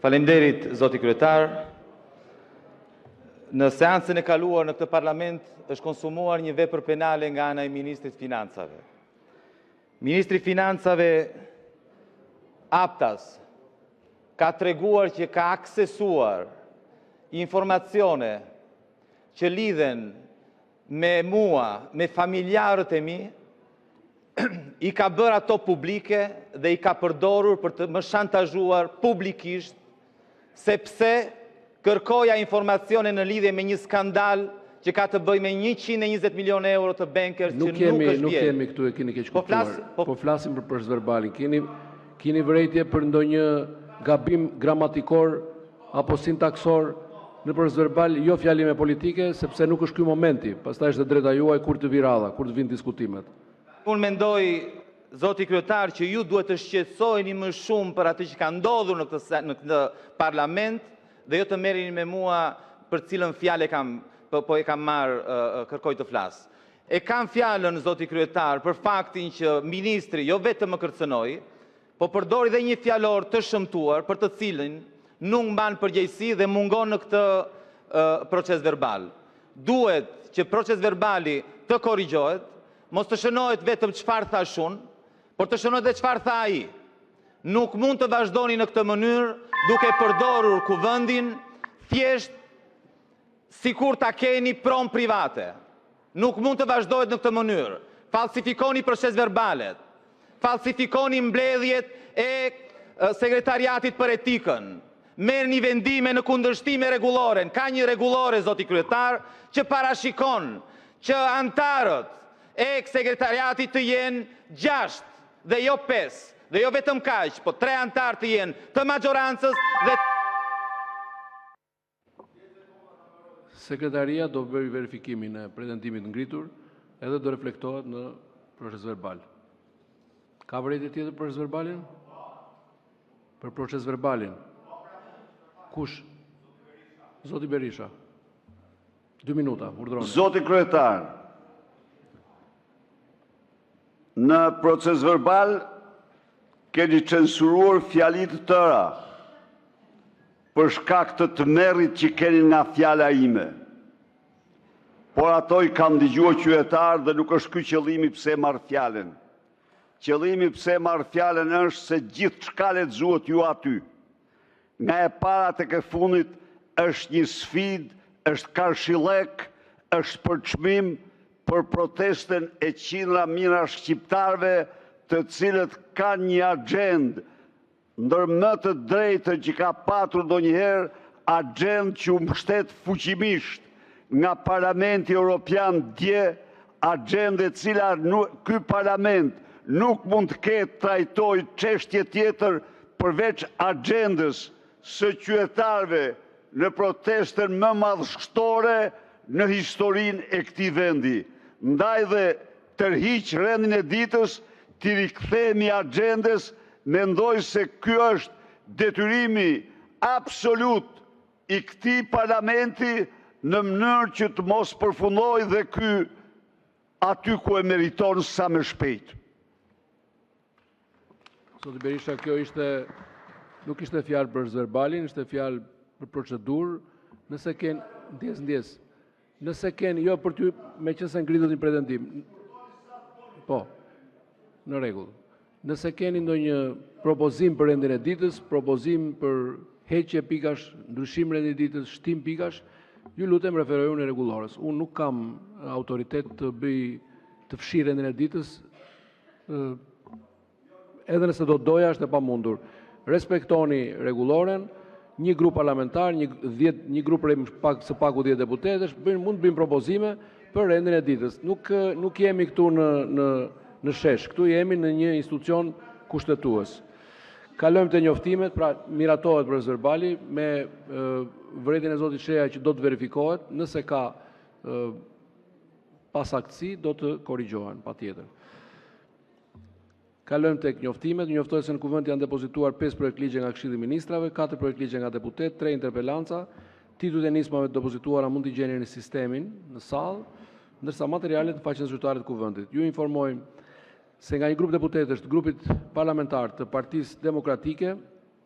Faleminderit, zoti kryetar. Në seancën e kaluar në këtë parlament është konsumuar një vepër penale nga ana e Ministrit Financave. Ministri Financave Aptas ka treguar që ka aksesuar informacione që lidhen me mua, me familjarët e mi, i ka bërë ato publike dhe i ka përdorur për të më shantazhuar publikisht, sepse kërkoja informacione në lidhje me një skandal që ka të bëjë me 120 milion euro të bankers që nuk është vjerë. Nuk jemi këtu e keni keq kuptuar. Po flasim për procesverbalin. Keni vërejtje për ndonjë gabim gramatikor apo sintaksor në procesverbal, jo fjalime politike, sepse nuk është ky momenti. Pastaj është drejta juaj kur të vi radha, kur të vinë diskutimet. Unë mendoj, zoti kryetar, që ju duhet të shqetësoheni më shumë për atë që ka ndodhur në këtë parlament dhe jo të merreni me mua për cilën fjalë e kam marrë kërkoj të flas. E kam fjalën, zoti kryetar, për faktin që ministri jo vetëm më kërcënoi, po përdori dhe një fjalor të shëmtuar për të cilin nuk mban përgjegjësi dhe mungon në këtë proces verbal. Duhet që proces verbali të korrigjohet, mos të shënohet vetëm çfarë thash unë, por të shënohet edhe çfarë tha ai. Nuk mund të vazhdoni në këtë mënyrë duke përdorur kuvendin thjesht sikur ta keni pron private. Nuk mund të vazhdohet në këtë mënyrë. Falsifikoni proces verbalet, falsifikoni mbledhjet e sekretariatit për etikën, merrni vendime në kundërshtim me rregulloren. Ka një rregullore, zoti kryetar, që parashikon që antarët e sekretariatit të jenë 6 dhe jo 5, dhe jo vetëm kaq, po 3 antarë të jenë të majorancës dhe... Sekretaria do bëri verifikimin e pretendimit ngritur edhe do reflektohet në proces verbal. Ka vërejtje tjetër për proces verbalin? Për proces verbalin. Kush? Zoti Berisha. 2 minuta, urdhëroni. Zoti kryetar, në proces verbal keni censuruar fjalit të tëra për shkak të tmerrit që keni nga fjala ime. Por ato i kam dëgjuar qytetar dhe nuk është ky qëllimi pse marr fjalën. Qëllimi pse marr fjalën është se gjithë çka lexuat ju aty. Nga e para tek e fundit është një sfidë, është karshillek, është përçmim për protestën e qindra mijëra shqiptarëve të cilët kanë një agjendë, ndër më të drejtën që ka patur ndonjëherë, agjendë që u mbështet fuqimisht nga Parlamenti Evropian dje, agjendë e cila ky parlament nuk mund të ketë trajtoj çështje tjetër përveç agjendës së qytetarëve në protestën më madhështore në historinë e këtij vendi. Ndaj dhe tërhiq rendin e ditës, t'i rikthehemi agjendës, mendoj se ky është detyrimi absolut i këtij parlamenti në mënyrë që të mos përfundojë dhe ky aty ku e meriton sa më shpejt. Zoti Berisha, kjo nuk ishte fjalë për verbalin, ishte fjalë për procedurë. Nëse ndjes. Nëse jo për ty, me që se ngritet një pretendim. Po, në rregull. Nëse keni ndonjë propozim për rendin e ditës, propozim për heqje pikash, ndryshim rendin e ditës, shtim pikash, ju lutem referojuni në rregullores. Unë nuk kam autoritet të fshi rendin e ditës, edhe nëse do doja është e pamundur. Respektoni rregulloren. Një grup parlamentar, një grup së paku 10 deputetësh, mund të bëjmë propozime për rendin e ditës. Nuk jemi këtu në shesh, këtu jemi në një institucion kushtetues. Kalojmë te njoftimet, pra miratohet proces verbali me vërejtjen e zotit Sheja që do të verifikohet, nëse ka pasaktësi do të korrigjohen patjetër. Kalojmë tek njoftimet. Njoftohet se në kuvend janë depozituar 5 projekt ligje nga Këshilli i Ministrave, 4 projekt ligje nga deputet, 3 interpelanca. Titujt e nismave të depozituara mund t'i gjeni në sistemin, në sallë, ndërsa materialet në faqen zyrtare të kuvendit. Ju informojmë se nga një grup deputetësh të grupit parlamentar të Partisë Demokratike